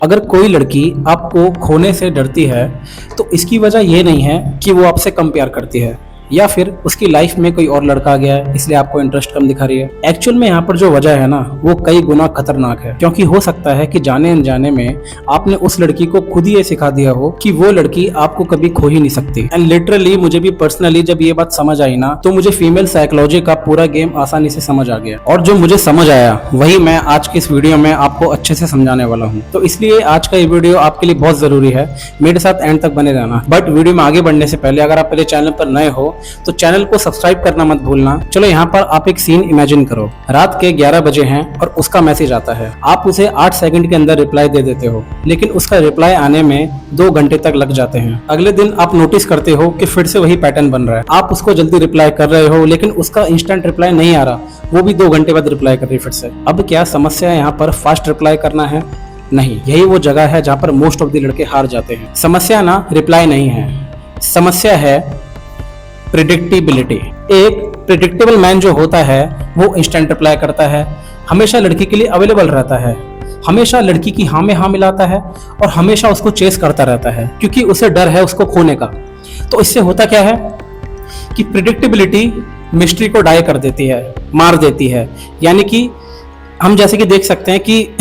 अगर कोई लड़की आपको खोने से डरती है तो इसकी वजह ये नहीं है कि वो आपसे कम प्यार करती है या फिर उसकी लाइफ में कोई और लड़का आ गया है इसलिए आपको इंटरेस्ट कम दिखा रही है। एक्चुअल में यहाँ पर जो वजह है ना वो कई गुना खतरनाक है, क्योंकि हो सकता है कि जाने अनजाने में आपने उस लड़की को खुद ही ये सिखा दिया हो कि वो लड़की आपको कभी खो ही नहीं सकती। एंड लिटरली मुझे भी पर्सनली जब ये बात समझ आई ना तो मुझे फीमेल साइकोलॉजी का पूरा गेम आसानी से समझ आ गया, और जो मुझे समझ आया वही मैं आज की इस वीडियो में आपको अच्छे से समझाने वाला हूँ। तो इसलिए आज का ये वीडियो आपके लिए बहुत जरूरी है, मेरे साथ एंड तक बने रहना। बट वीडियो में आगे बढ़ने से पहले अगर आप पहले चैनल पर नए हो तो चैनल को सब्सक्राइब करना मत भूलना। चलो यहाँ पर आप एक सीन इमेजिन करो, रात के 11 बजे हैं और उसका मैसेज आता है। आप उसे 8 सेकंड के अंदर रिप्लाई दे देते हो, लेकिन उसका रिप्लाई आने में 2 घंटे तक लग जाते हैं। अगले दिन आप नोटिस करते हो कि फिर से वही पैटर्न बन रहा है। आप उसको जल्दी रिप्लाई कर रहे हो लेकिन उसका इंस्टेंट रिप्लाई नहीं आ रहा, वो भी 2 घंटे बाद रिप्लाई कर रही फिर से। अब क्या समस्या यहाँ पर फास्ट रिप्लाई करना है? नहीं, यही वो जगह है जहाँ पर मोस्ट ऑफ द लड़के हार जाते हैं। समस्या ना रिप्लाई नहीं है, समस्या है प्रिडिक्टेबिलिटी। एक प्रिडिक्टेबल मैन जो होता है वो इंस्टेंट रिप्लाई करता है, हमेशा लड़की के लिए अवेलेबल रहता है, हमेशा लड़की की हाँ में हाँ मिलाता है और हमेशा उसको चेस करता रहता है क्योंकि उसे डर है उसको खोने का। तो इससे होता क्या है कि प्रिडिक्टेबिलिटी मिस्ट्री को डाई कर देती है, मार देती है। यानी कि हम जैसे कि देख सकते हैं कि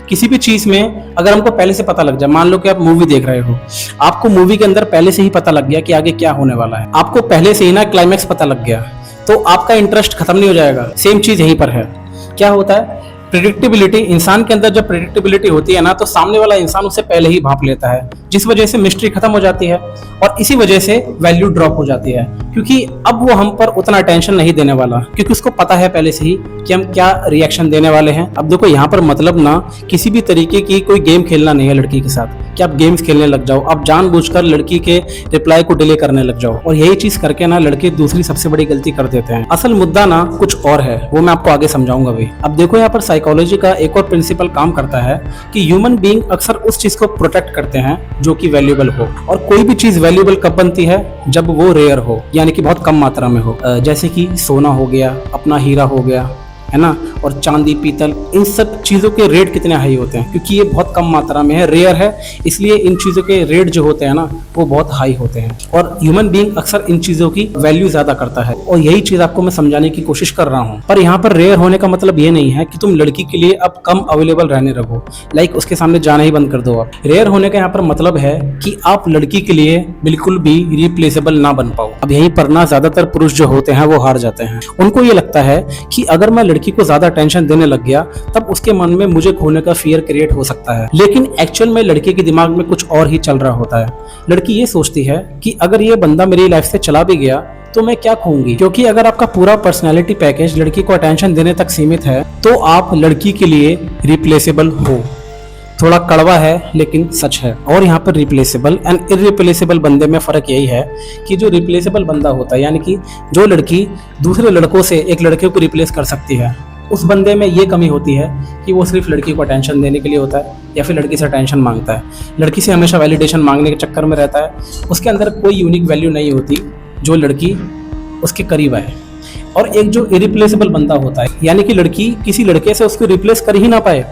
किसी भी चीज में अगर हमको पहले से पता लग जाए, मान लो कि आप मूवी देख रहे हो, आपको मूवी के अंदर पहले से ही पता लग गया कि आगे क्या होने वाला है, आपको पहले से ही ना क्लाइमैक्स पता लग गया, तो आपका इंटरेस्ट खत्म नहीं हो जाएगा। सेम चीज यहीं पर है। क्या होता है प्रिडिक्टेबिलिटी, इंसान के अंदर जब प्रिडिक्टेबिलिटी होती है ना तो सामने वाला इंसान उसे पहले ही भांप लेता है, जिस वजह से मिस्ट्री खत्म हो जाती है और इसी वजह से वैल्यू ड्रॉप हो जाती है, क्योंकि अब वो हम पर उतना अटेंशन नहीं देने वाला, क्योंकि उसको पता है पहले से ही कि हम क्या रिएक्शन देने वाले हैं। अब देखो यहाँ पर मतलब ना किसी भी तरीके की कोई गेम खेलना नहीं है लड़की के साथ कि आप गेम्स खेलने लग जाओ, आप जानबूझकर लड़की के रिप्लाई को डिले करने लग जाओ, और यही चीज करके ना लड़के दूसरी सबसे बड़ी गलती कर देते हैं। असल मुद्दा ना कुछ और है, वो मैं आपको आगे समझाऊंगा भाई। अब देखो यहाँ पर साइकोलॉजी का एक और प्रिंसिपल काम करता है कि ह्यूमन बीइंग अक्सर उस चीज को प्रोटेक्ट करते हैं जो कि वैल्यूएबल हो, और कोई भी चीज वैल्यूएबल कब बनती है? जब वो रेयर हो, यानी कि बहुत कम मात्रा में हो। जैसे कि सोना हो गया, अपना हीरा हो गया, है ना, और चांदी पीतल, इन सब चीज़ों के रेट कितने हाई होते हैं क्योंकि ये बहुत कम मात्रा में है, रेयर है, इसलिए इन चीज़ों के रेट जो होते हैं ना वो बहुत हाई होते हैं, और ह्यूमन बीइंग अक्सर इन चीज़ों की वैल्यू ज़्यादा करता है। और यही चीज़ आपको मैं समझाने की कोशिश कर रहा हूँ। पर यहाँ पर रेयर होने का मतलब ये नहीं है कि तुम लड़की के लिए अब कम अवेलेबल रहने लगो, लाइक उसके सामने जाना ही बंद कर दो। आप रेयर होने का यहाँ पर मतलब है कि आप लड़की के लिए बिल्कुल भी रिप्लेसेबल ना बन पाओ। अब यहीं पर ना ज्यादातर पुरुष जो होते हैं वो हार जाते हैं। उनको ये लगता है कि अगर मैं लड़की को ज्यादा टेंशन देने लग गया तब उसके मन में मुझे खोने का फियर क्रिएट हो सकता है, लेकिन एक्चुअल में लड़के के दिमाग में कुछ और ही चल रहा होता है। लड़की ये सोचती है कि अगर ये बंदा मेरी लाइफ से चला भी गया तो मैं क्या खोऊंगी, क्योंकि अगर आपका पूरा पर्सनैलिटी पैकेज लड़की को अटेंशन देने तक सीमित है तो आप लड़की के लिए रिप्लेसेबल हो। थोड़ा कड़वा है लेकिन सच है। और यहाँ पर रिप्लेसेबल एंड इररिप्लेसेबल बंदे में फर्क यही है कि जो रिप्लेसेबल बंदा होता है, यानी कि जो लड़की दूसरे लड़कों से एक लड़के को रिप्लेस कर सकती है, उस बंदे में ये कमी होती है कि वो सिर्फ लड़की को अटेंशन देने के लिए होता है या फिर लड़की से अटेंशन मांगता है, लड़की से हमेशा वैलिडेशन मांगने के चक्कर में रहता है। उसके अंदर कोई यूनिक वैल्यू नहीं होती जो लड़की उसके करीब आए। और एक जो इरिप्लेसेबल बंदा होता है, यानी कि लड़की किसी लड़के से उसको रिप्लेस कर ही ना पाए,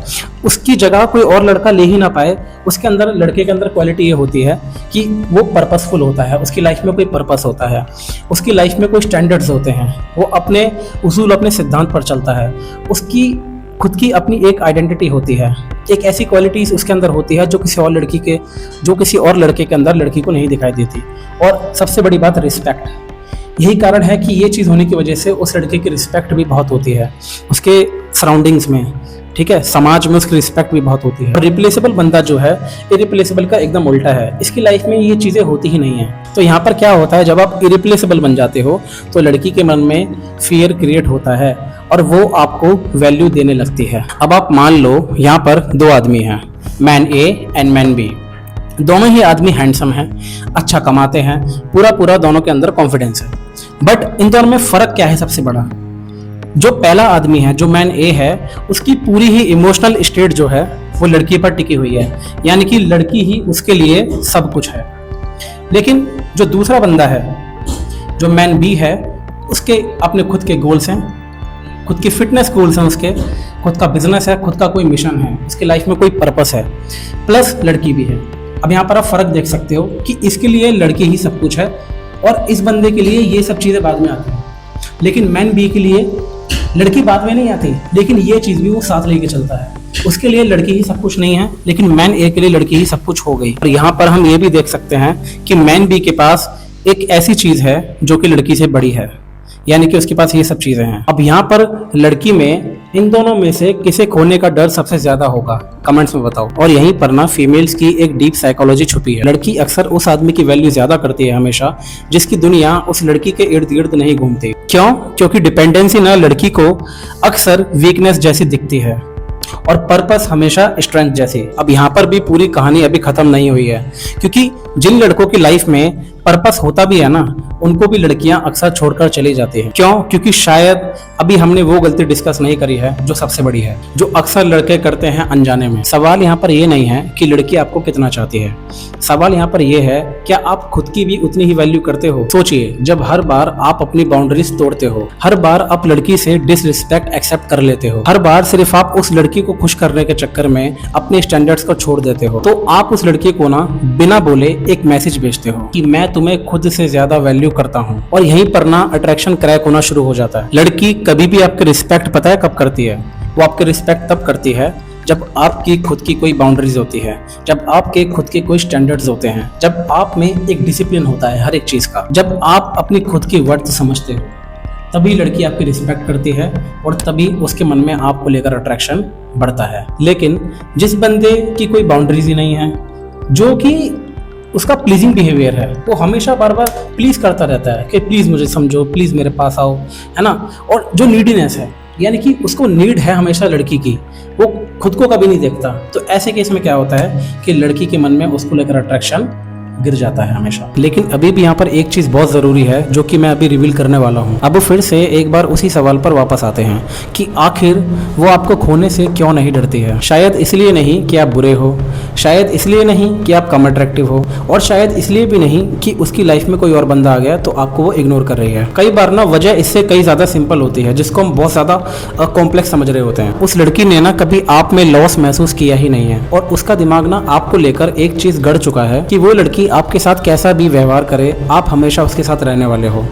उसकी जगह कोई और लड़का ले ही ना पाए, उसके अंदर लड़के के अंदर क्वालिटी ये होती है कि वो पर्पसफुल होता है, उसकी लाइफ में कोई पर्पस होता है, उसकी लाइफ में कोई स्टैंडर्ड्स होते हैं, वो अपने उसूल अपने सिद्धांत पर चलता है, उसकी खुद की अपनी एक आइडेंटिटी होती है, एक ऐसी क्वालिटीज उसके अंदर होती है जो किसी और लड़के के अंदर लड़की को नहीं दिखाई देती। और सबसे बड़ी बात रिस्पेक्ट। यही कारण है कि ये चीज़ होने की वजह से उस लड़के की रिस्पेक्ट भी बहुत होती है उसके सराउंडिंग्स में, ठीक है, समाज में उसकी रिस्पेक्ट भी बहुत होती है। और रिप्लेसेबल बंदा जो है इरिप्लेसेबल का एकदम उल्टा है, इसकी लाइफ में ये चीज़ें होती ही नहीं है। तो यहाँ पर क्या होता है, जब आप इरिप्लेसेबल बन जाते हो तो लड़की के मन में फियर क्रिएट होता है और वो आपको वैल्यू देने लगती है। अब आप मान लो यहाँ पर 2 आदमी हैं, man A and man B. दोनों ही आदमी हैंडसम हैं, अच्छा कमाते हैं, पूरा दोनों के अंदर कॉन्फिडेंस है। बट इन दोनों में फर्क क्या है? सबसे बड़ा, जो पहला आदमी है, जो मैन ए है, उसकी पूरी ही इमोशनल स्टेट जो है वो लड़की पर टिकी हुई है, यानी कि लड़की ही उसके लिए सब कुछ है। लेकिन जो दूसरा बंदा है, जो मैन बी है, उसके अपने खुद के गोल्स हैं, खुद की फिटनेस गोल्स हैं, उसके खुद का बिजनेस है, खुद का कोई मिशन है, इसकी लाइफ में कोई पर्पस है, प्लस लड़की भी है। अब यहाँ पर आप फर्क देख सकते हो कि इसके लिए लड़की ही सब कुछ है और इस बंदे के लिए ये सब चीज़ें बाद में आती हैं। लेकिन मैन बी के लिए लड़की बाद में नहीं आती, लेकिन ये चीज़ भी वो साथ लेके चलता है। उसके लिए लड़की ही सब कुछ नहीं है, लेकिन मैन ए के लिए लड़की ही सब कुछ हो गई। और यहाँ पर हम ये भी देख सकते हैं कि मैन बी के पास एक ऐसी चीज़ है जो कि लड़की से बड़ी है, यानी कि उसके पास ये सब चीजें हैं। अब यहाँ पर लड़की में इन दोनों में से किसे खोने का डर सबसे ज्यादा होगा, कमेंट्स में बताओ। और यहीं पर ना फीमेल्स की एक डीप साइकोलॉजी छुपी है। लड़की अक्सर उस आदमी की वैल्यू ज्यादा करती है हमेशा, जिसकी दुनिया उस लड़की के इर्द गिर्द नहीं घूमती। क्यों? क्योंकि डिपेंडेंसी ना लड़की को अक्सर वीकनेस जैसी दिखती है और पर्पस हमेशा स्ट्रेंथ जैसी। अब यहाँ पर भी पूरी कहानी अभी खत्म नहीं हुई है, क्योंकि जिन लड़कों की लाइफ में पर्पस होता भी है ना, उनको भी लड़कियां अक्सर छोड़कर चली जाती हैं। क्यों? क्योंकि शायद अभी हमने वो गलती डिस्कस नहीं करी है जो सबसे बड़ी है, जो अक्सर लड़के करते हैं अनजाने में। सवाल यहाँ पर ये नहीं है कि लड़की आपको कितना चाहती है, सवाल यहाँ पर यह है क्या आप खुद की भी उतनी ही वैल्यू करते हो। सोचिए, जब हर बार आप अपनी बाउंड्रीज तोड़ते हो, हर बार आप लड़की से डिसरिस्पेक्ट एक्सेप्ट कर लेते हो, हर बार सिर्फ आप उस लड़की को खुश करने के चक्कर में अपने स्टैंडर्ड्स को छोड़ देते हो, तो आप उस लड़की को ना बिना बोले एक मैसेज भेजते हो कि मैं तुम्हें खुद से ज्यादा वैल्यू करता हूँ। और यहीं पर ना अट्रैक्शन क्रैक होना शुरू हो जाता है। लड़की कभी भी आपके रिस्पेक्ट पता है कब करती है? वो आपके रिस्पेक्ट तब करती है जब आपकी खुद की कोई बाउंड्रीज होती है, जब आपके खुद के कोई स्टैंडर्ड्स होते हैं, जब आप में एक डिसिप्लिन होता है हर एक चीज का, जब आप अपनी खुद की वर्थ समझते हो, तभी लड़की आपकी रिस्पेक्ट करती है और तभी उसके मन में आपको लेकर अट्रैक्शन बढ़ता है। लेकिन जिस बंदे की कोई बाउंड्रीज ही नहीं है, जो कि उसका प्लीजिंग बिहेवियर है, वो हमेशा बार बार प्लीज करता रहता है कि प्लीज मुझे समझो, प्लीज मेरे पास आओ, है ना। और जो नीडीनेस है, यानी कि उसको नीड है हमेशा लड़की की, वो खुद को कभी नहीं देखता, तो ऐसे केस में क्या होता है कि लड़की के मन में उसको लेकर अट्रैक्शन गिर जाता है हमेशा। लेकिन अभी भी यहाँ पर एक चीज बहुत जरूरी है जो कि मैं अभी रिवील करने वाला हूँ। अब फिर से एक बार उसी सवाल पर वापस आते हैं कि आखिर वो आपको खोने से क्यों नहीं डरती है। शायद इसलिए नहीं कि आप बुरे हो, शायद इसलिए नहीं कि आप कम अट्रैक्टिव हो, और शायद इसलिए भी नहीं कि उसकी लाइफ में कोई और बंदा आ गया तो आपको वो इग्नोर कर रही है। कई बार ना वजह इससे कई ज्यादा सिंपल होती है, जिसको हम बहुत ज्यादा कॉम्प्लेक्स समझ रहे होते हैं। उस लड़की ने ना कभी आप में लॉस महसूस किया ही नहीं है, और उसका दिमाग ना आपको लेकर एक चीज गढ़ चुका है कि वो लड़की आपके साथ कैसा भी व्यवहार करे, आप हमेशा उसके साथ रहने वाले हो।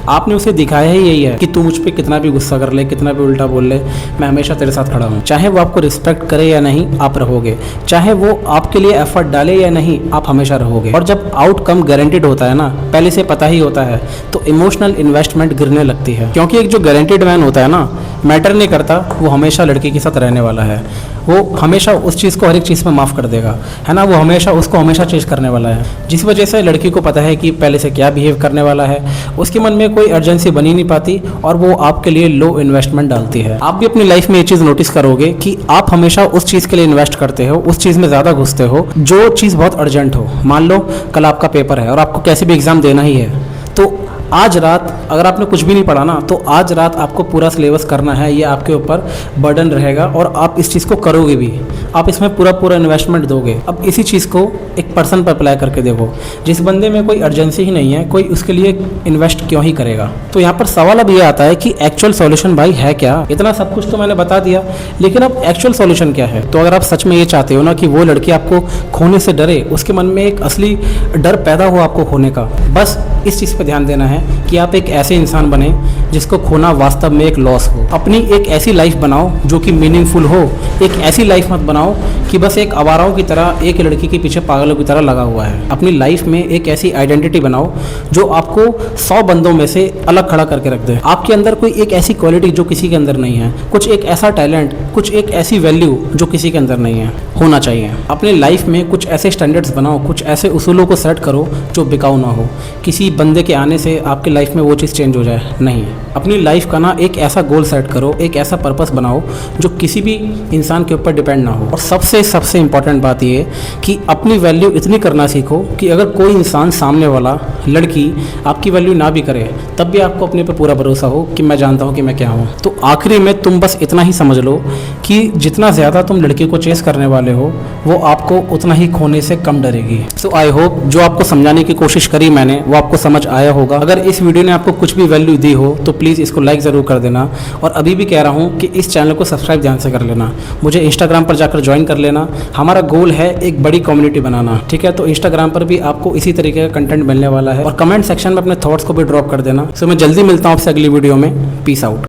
आपने उसे दिखाया ही यही है कि तू मुझ पे कितना भी गुस्सा कर ले, कितना भी उल्टा बोल ले, मैं हमेशा तेरे साथ खड़ा हूँ। चाहे वो आपको रिस्पेक्ट करे या नहीं, आप रहोगे। चाहे वो आपके लिए एफर्ट डाले या नहीं, आप हमेशा रहोगे। और जब आउटकम गारंटेड होता है ना, पहले से पता ही होता है, तो इमोशनल इन्वेस्टमेंट गिरने लगती है। क्योंकि एक जो गारंटेड मैन होता है ना, मैटर नहीं करता वो हमेशा लड़की के साथ रहने वाला है, वो हमेशा उस चीज़ को हर एक चीज़ में माफ़ कर देगा, है ना। वो हमेशा उसको हमेशा चेंज करने वाला है, जिस वजह से लड़की को पता है कि पहले से क्या बिहेव करने वाला है, उसके मन में कोई अर्जेंसी बनी नहीं पाती और वो आपके लिए लो इन्वेस्टमेंट डालती है। आप भी अपनी लाइफ में ये चीज़ नोटिस करोगे कि आप हमेशा उस चीज़ के लिए इन्वेस्ट करते हो, उस चीज़ में ज़्यादा घुसते हो जो चीज़ बहुत अर्जेंट हो। मान लो कल आपका पेपर है और आपको कैसे भी एग्ज़ाम देना ही है, तो आज रात अगर आपने कुछ भी नहीं पढ़ा ना, तो आज रात आपको पूरा सिलेबस करना है, ये आपके ऊपर बर्डन रहेगा और आप इस चीज़ को करोगे भी, आप इसमें पूरा इन्वेस्टमेंट दोगे। अब इसी चीज़ को एक पर्सन पर अप्लाई करके देखो, जिस बंदे में कोई अर्जेंसी ही नहीं है, कोई उसके लिए इन्वेस्ट क्यों ही करेगा। तो यहाँ पर सवाल अब ये आता है कि एक्चुअल सॉल्यूशन भाई है क्या। इतना सब कुछ तो मैंने बता दिया, लेकिन अब एक्चुअल सॉल्यूशन क्या है। तो अगर आप सच में ये चाहते हो ना कि वो लड़की आपको खोने से डरे, उसके मन में एक असली डर पैदा हो आपको खोने का, बस इस चीज़ पर ध्यान देना है कि आप एक ऐसे इंसान बने जिसको खोना वास्तव में एक लॉस हो। अपनी एक ऐसी लाइफ बनाओ जो कि मीनिंगफुल हो। एक ऐसी लाइफ मत बनाओ कि बस एक आवाराओं की तरह, एक लड़की के पीछे पागलों की तरह लगा हुआ है। अपनी लाइफ में एक ऐसी आइडेंटिटी बनाओ जो आपको 100 बंदों में से अलग खड़ा करके रख दे। आपके अंदर कोई एक ऐसी क्वालिटी जो किसी के अंदर नहीं है, कुछ एक ऐसा टैलेंट, कुछ एक ऐसी वैल्यू जो किसी के अंदर नहीं है, होना चाहिए। अपनी लाइफ में कुछ ऐसे स्टैंडर्ड्स बनाओ, कुछ ऐसे उसूलों को सेट करो जो बिकाऊ ना हो। किसी बंदे के आने से आपकी लाइफ में वो चीज़ चेंज हो जाए, नहीं। अपनी लाइफ का ना एक ऐसा गोल सेट करो, एक ऐसा पर्पस बनाओ जो किसी भी इंसान के ऊपर डिपेंड ना हो। और सबसे इंपॉर्टेंट बात ये कि अपनी वैल्यू इतनी करना सीखो कि अगर कोई इंसान, सामने वाला लड़की आपकी वैल्यू ना भी करे, तब भी आपको अपने पर पूरा भरोसा हो कि मैं जानता हूँ कि मैं क्या हूँ। तो आखिरी में तुम बस इतना ही समझ लो कि जितना ज़्यादा तुम लड़की को चेस करने वाले हो, वो आपको उतना ही खोने से कम डरेगी। सो आई होप जो आपको समझाने की कोशिश करी मैंने, वो आपको समझ आया होगा। अगर इस वीडियो ने आपको कुछ भी वैल्यू दी हो तो प्लीज़ इसको लाइक ज़रूर कर देना। और अभी भी कह रहा हूँ कि इस चैनल को सब्सक्राइब ध्यान से कर लेना, मुझे इंस्टाग्राम पर जाकर ज्वाइन कर लेना। हमारा गोल है एक बड़ी कम्युनिटी बनाना, ठीक है। तो इंस्टाग्राम पर भी आपको इसी तरीके का कंटेंट मिलने वाला है। और कमेंट सेक्शन में अपने थॉट्स को भी ड्रॉप कर देना। सो मैं जल्दी मिलता हूँ आपसे अगली वीडियो में। Peace out.